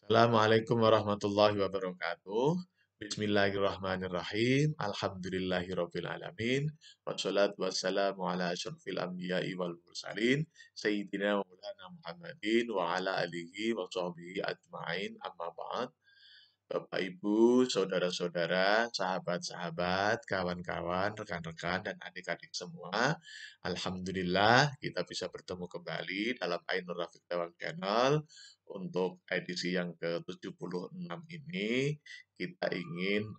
Assalamualaikum warahmatullahi wabarakatuh. Bismillahirrahmanirrahim. Alhamdulillahirabbil alamin. Wassalatu wassalamu ala asyrofil anbiya'i wal mursalin sayyidina wa maulana Muhammadin wa ala alihi wa sahbihi ajmain. Amma ba'd. Bapak Ibu, saudara-saudara, sahabat-sahabat, kawan-kawan, rekan-rekan, dan adik-adik semua. Alhamdulillah kita bisa bertemu kembali dalam Ainur Rafiq Dawang Channel. Untuk edisi yang ke-76 ini, kita ingin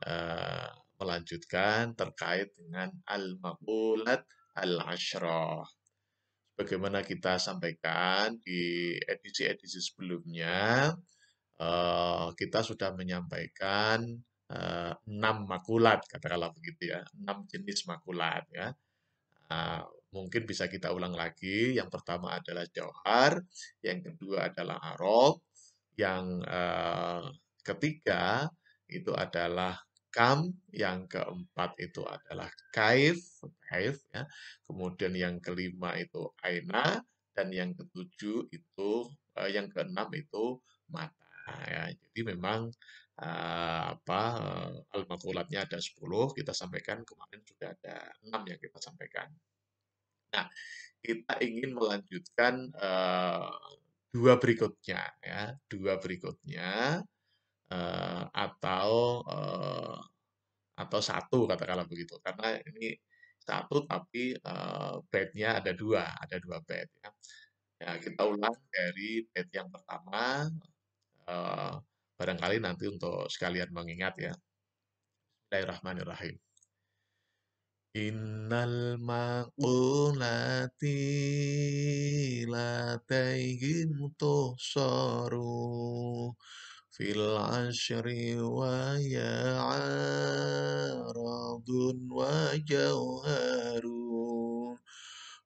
melanjutkan terkait dengan Al-Maqulat Al-Ashrah. Bagaimana kita sampaikan di edisi-edisi sebelumnya, kita sudah menyampaikan 6 makulat, katakanlah begitu ya, 6 jenis makulat ya. Mungkin bisa kita ulang lagi. Yang pertama adalah jauhar, yang kedua adalah arok, yang ketiga itu adalah kam, yang keempat itu adalah kaif, kaif ya. Kemudian yang kelima itu aina, dan yang ketujuh itu, yang keenam itu mata ya. Jadi memang al-maqulatnya ada 10, kita sampaikan kemarin sudah ada 6 yang kita sampaikan. Nah, kita ingin melanjutkan dua berikutnya ya, dua berikutnya atau satu katakanlah begitu. Karena ini satu tapi bait-nya ada dua bait ya. Ya, kita ulang dari bait yang pertama, eh, barangkali nanti untuk sekalian mengingat ya. Bismillahirrahmanirrahim. Innal maqulati latayhim tuhsaru fil ashri wa ya'aradun wa jawharun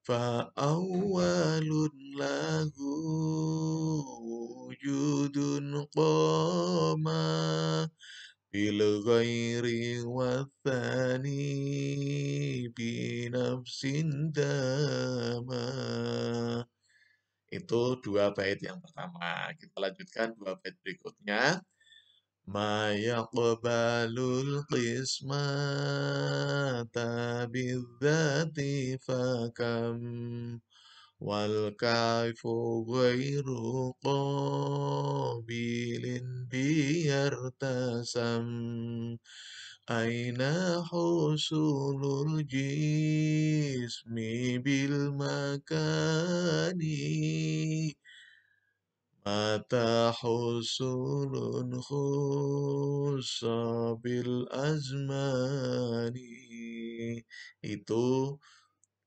fa awwalun lahu wujudun qama bil ghairi wa thani binafsin dama. Itu dua bait yang pertama. Kita lanjutkan dua bait berikutnya. Ma yaqbalul qismata bidzati fakam wal kaifu ghairu qabilin biyartasam aina husulul jismi bil makani mata husulun khussa bil azmani. Itu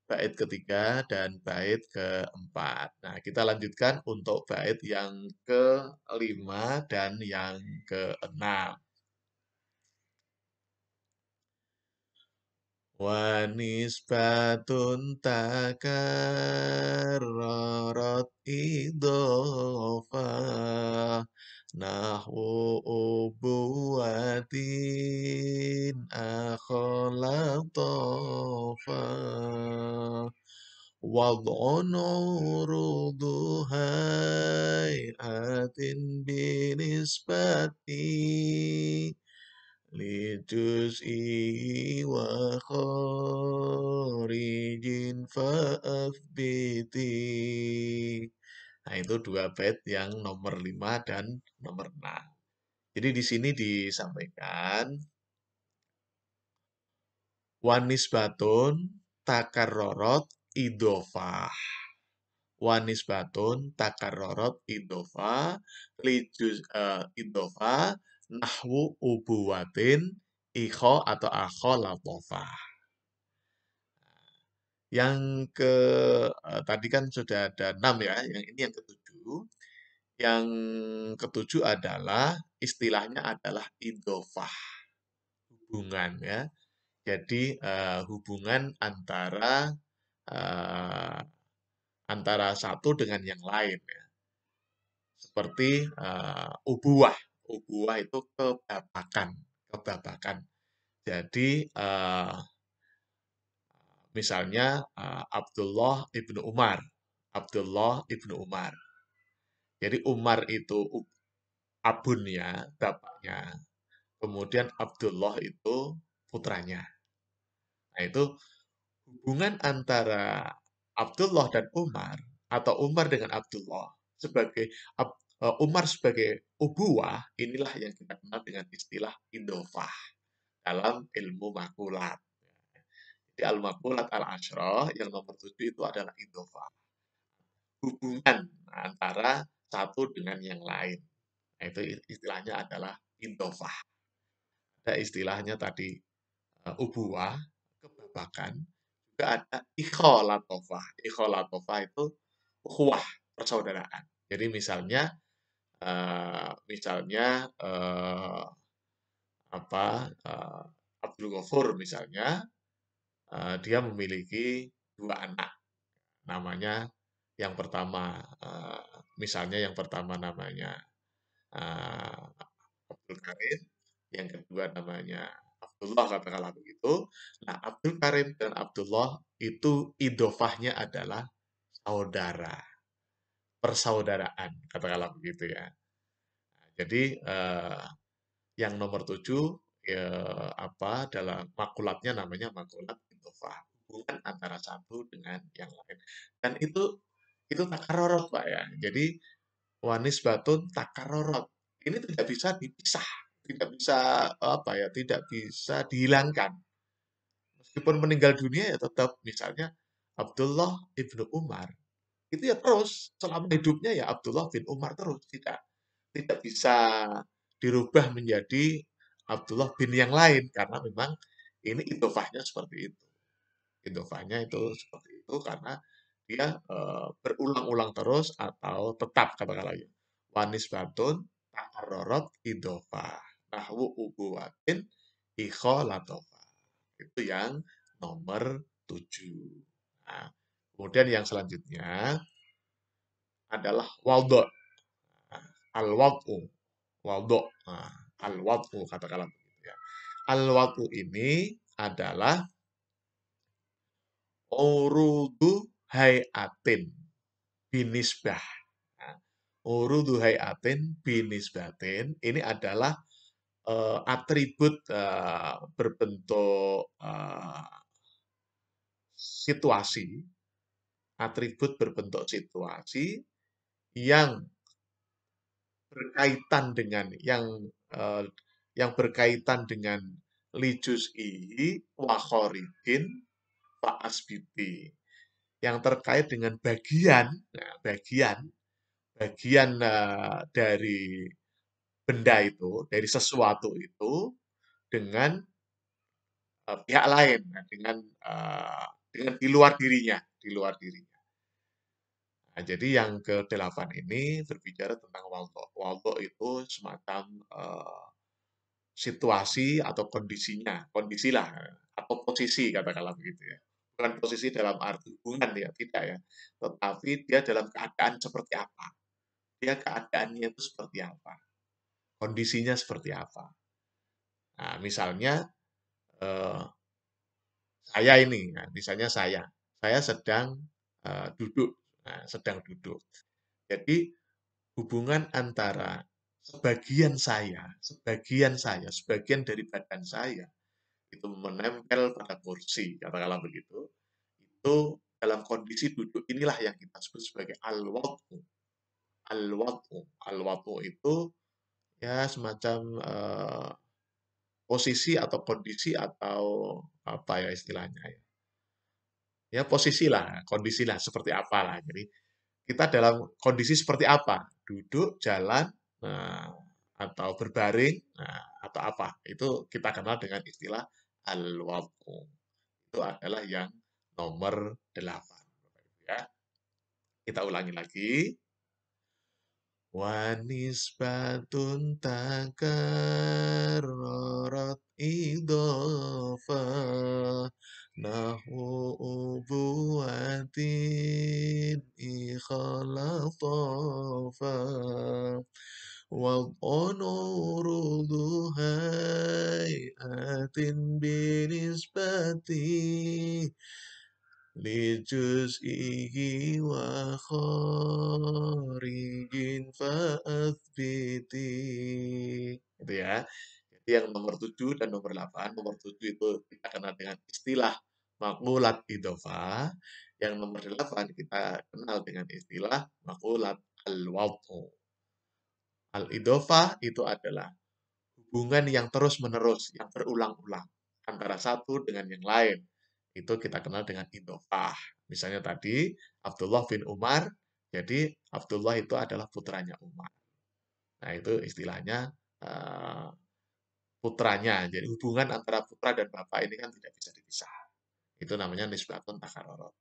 bait ketiga dan bait keempat. Nah, kita lanjutkan untuk bait yang kelima dan yang keenam. Wa nisbatun takarrarat idhofah nahwu ubuwatin akholatofa wad'un urudu hay'atin binisbati Lijuz'i wa kharijin fa'afbiti. Nah, itu dua bait yang nomor 5 dan nomor 6. Jadi di sini disampaikan wanis batun takarrorot idofah. Wanis batun takarrorot idofah lijuz idofah nahwu ubuwatin ikho atau akho latofah. Yang tadi kan sudah ada 6 ya, yang ini yang ketujuh. Yang ketujuh adalah istilahnya adalah idofah, hubungan ya. Jadi hubungan eh, antara satu dengan yang lain ya. Seperti ubuwah. Ubuwah itu kebapakan, kebapakan. Jadi misalnya Abdullah ibnu Umar. Abdullah ibnu Umar. Jadi Umar itu abunnya, bapaknya. Kemudian Abdullah itu putranya. Nah, itu hubungan antara Abdullah dan Umar atau Umar dengan Abdullah sebagai Umar sebagai ubuwah, inilah yang kita kenal dengan istilah idofah dalam ilmu makulat. Di al-makulat al-asyrah yang nomor 7 itu adalah idofah. Hubungan antara satu dengan yang lain. Nah, itu istilahnya adalah idofah. Ada istilahnya tadi ubuwah, kebabakan, juga ada ikholatofah. Ikholatofah itu ukhuwah, persaudaraan. Jadi misalnya apa Abdul Ghafur misalnya dia memiliki dua anak. Namanya yang pertama misalnya yang pertama namanya eh, Abdul Karim, yang kedua namanya Abdullah katakanlah begitu. Nah, Abdul Karim dan Abdullah itu idofahnya adalah saudara, persaudaraan katakanlah begitu ya. Jadi yang nomor 7 ya, dalam makulatnya namanya makulat idofah, hubungan antara satu dengan yang lain. Dan itu takarorot Pak ya. Jadi wanis batun takarorot. Ini tidak bisa dipisah, tidak bisa tidak bisa dihilangkan. Meskipun meninggal dunia ya tetap misalnya Abdullah ibnu Umar itu ya terus selama hidupnya ya Abdullah bin Umar terus tidak bisa dirubah menjadi Abdullah bin yang lain karena memang ini idofahnya seperti itu. Idofahnya itu seperti itu karena dia berulang-ulang terus atau tetap katakanlah ya. Wanis batun takarorot idofah. Nahwu ubuwatin ikholatofah. Itu yang nomor 7. Nah, kemudian yang selanjutnya adalah waldo. Nah, al-wad'u. Waldo. Nah, al-wad'u katakanlah begitu ya. Al-wad'u ini adalah urudu hayatin binisbah. Nah, urudu hayatin binisbatin ini adalah atribut berbentuk situasi, atribut berbentuk situasi yang berkaitan dengan eh, yang berkaitan dengan lijus'i wa khorijin fa asbiti yang terkait dengan bagian nah, bagian dari benda itu dari sesuatu itu dengan pihak lain nah, dengan di luar dirinya. Nah, jadi yang ke-8 ini berbicara tentang waldo. Waldo itu semacam situasi atau kondisinya, kondisilah atau posisi katakanlah begitu ya. Bukan posisi dalam arti hubungan ya, tidak ya. Tetapi dia dalam keadaan seperti apa. Dia keadaannya itu seperti apa. Kondisinya seperti apa. Nah, misalnya eh, saya ini, nah, misalnya saya sedang duduk, nah, sedang duduk. Jadi hubungan antara sebagian dari badan saya itu menempel pada kursi, katakanlah begitu. Itu dalam kondisi duduk inilah yang kita sebut sebagai al-wad'u. Al-wad'u. Al-wad'u itu ya semacam posisi atau kondisi atau apa ya istilahnya ya. Ya posisi lah, kondisi lah seperti apa lah. Jadi kita dalam kondisi seperti apa? Duduk, jalan, nah, atau berbaring, nah, atau apa? Itu kita kenal dengan istilah al-wad'u. Itu adalah yang nomor 8. Ya, kita ulangi lagi. Wanisbatun takarrorat idofah nahu ubuatin ikhalafafah Wad'onurudu hayatin binisbati lijuz'ihi wa kharijin fa'athbiti. Gitu ya. Jadi yang nomor 7 dan nomor 8. Nomor 7 itu kita kenal dengan istilah maqulat idhofah. Yang nomor 8 kita kenal dengan istilah maqulat al-wad'u. Al-idhofah itu adalah hubungan yang terus-menerus, yang berulang-ulang antara satu dengan yang lain. Itu kita kenal dengan idhofah. Misalnya tadi Abdullah bin Umar, jadi Abdullah itu adalah putranya Umar. Nah, itu istilahnya putranya. Jadi hubungan antara putra dan bapak ini kan tidak bisa dipisah. Itu namanya nisbatun takarorot.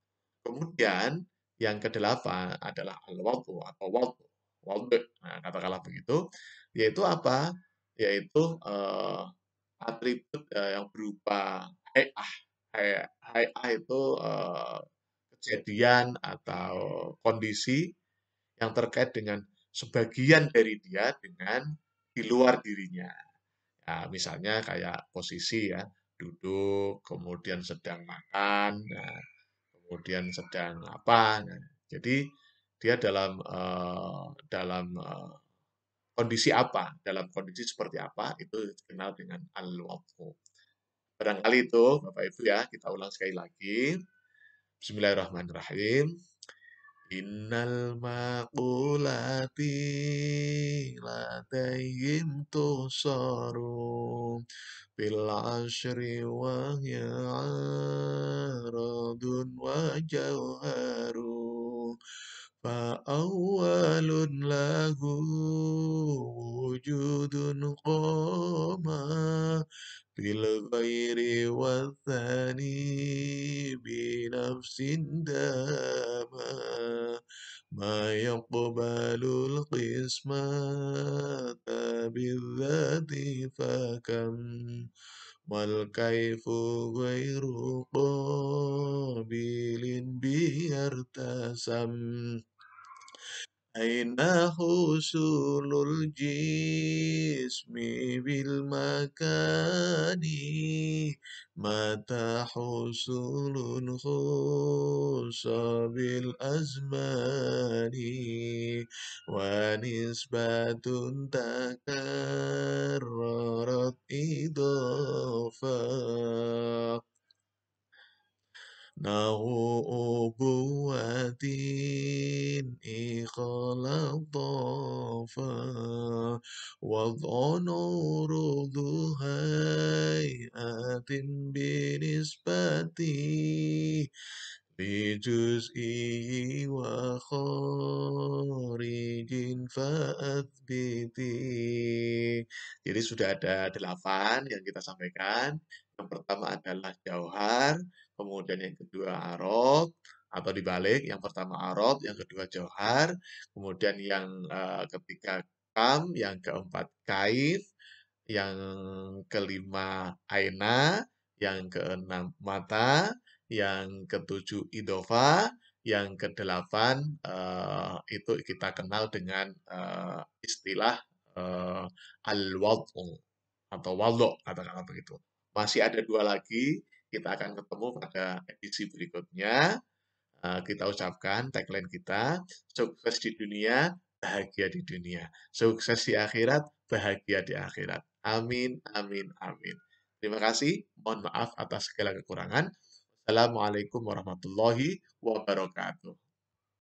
Kemudian yang kedelapan adalah al-wadhu atau wadhu. Wadhu. Nah, katakanlah begitu, yaitu apa? Yaitu atribut yang berupa hay'ah. Hay'ah itu kejadian atau kondisi yang terkait dengan sebagian dari dia dengan di luar dirinya. Ya, misalnya kayak posisi ya, duduk, kemudian sedang makan, nah, kemudian sedang apa. Nah, jadi dia dalam kondisi apa, dalam kondisi seperti apa, itu dikenal dengan al-wadhu. Barangkali itu, Bapak Ibu ya, kita ulang sekali lagi. Bismillahirrahmanirrahim. Innal maqulati ladayhim tusaru bil ashri wa hiya aradun wa jawharu fa awwalun lahu wujudun qama bil ghairi wa thani binafsin dama ma yaqbalul qismata bidzati fakam wal kaifu ghairu qabilin biartasam aina husulul jismi bil makani mata husulun khusa bil azmani wa nisbatun takarrarat idafa nahu ubuwatin ikhalatafa wad'onurudu hay'atin binisbati bijuz'i wa kharijin fa'athbiti. Jadi sudah ada 8 yang kita sampaikan. Yang pertama adalah jauhar, kemudian yang kedua arad atau dibalik, yang pertama arad, yang kedua jauhar, kemudian yang ketiga kam, yang keempat kaif, yang kelima aina, yang keenam mata, yang ketujuh idofa, yang kedelapan itu kita kenal dengan istilah al-wad'u atau wad'u, katakanlah begitu. Masih ada 2 lagi, kita akan ketemu pada edisi berikutnya. Kita ucapkan tagline kita, sukses di dunia, bahagia di dunia. Sukses di akhirat, bahagia di akhirat. Amin, amin, amin. Terima kasih. Mohon maaf atas segala kekurangan. Assalamualaikum warahmatullahi wabarakatuh.